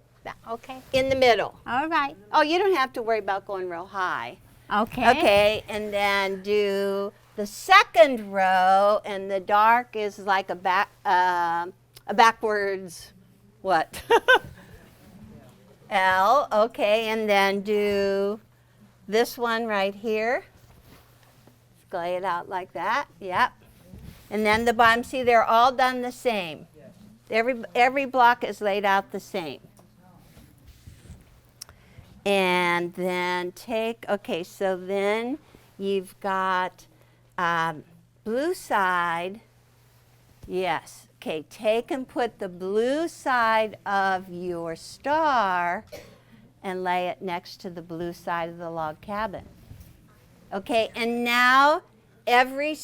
Okay. in the middle. All right. Oh, you don't have to worry about going real high. Okay. Okay, and then do the second row, and the dark is like a backwards what? L. Okay, and then do this one right here. Lay it out like that. Yep. And then the bottom. See, they're all done the same. Every block is laid out the same. And then okay, so then you've got blue side. Yes. Okay, take and put the blue side of your star and lay it next to the blue side of the log cabin. Okay, and now every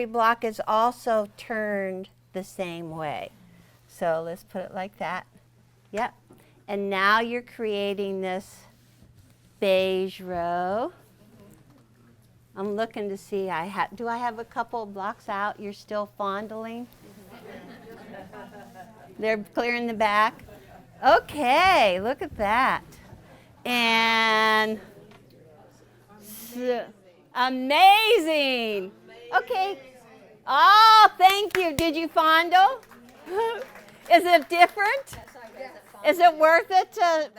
block is also turned the same way. So let's put it like that. Yep. And now you're creating this beige row. I'm looking to see, do I have a couple of blocks out? You're still fondling? They're clearing the back. Okay, look at that. And amazing. Okay. Oh, thank you. Did you fondle? Is it different? Is it worth it to?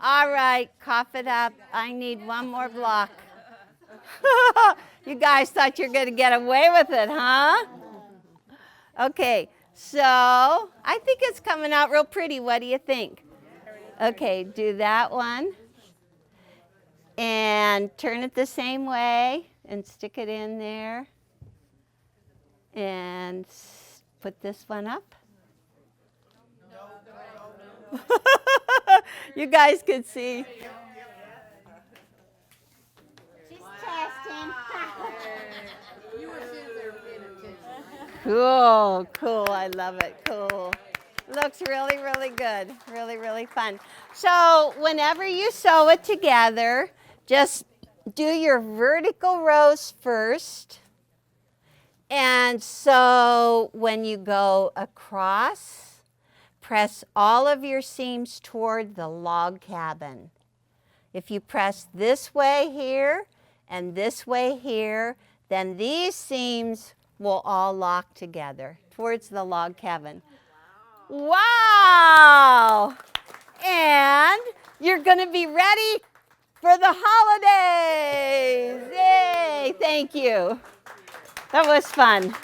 All right, cough it up. I need one more block. You guys thought you were going to get away with it, huh? Okay, so I think it's coming out real pretty. What do you think? Okay, do that one. And turn it the same way and stick it in there. And put this one up. You guys could see. She's testing. Cool, cool. I love it. Cool. Looks really, really good. Really, really fun. So whenever you sew it together, just do your vertical rows first. And so when you go across, press all of your seams toward the log cabin. If you press this way here and this way here, then these seams will all lock together towards the log cabin. Wow! And you're going to be ready for the holidays. Yay! Thank you. That was fun.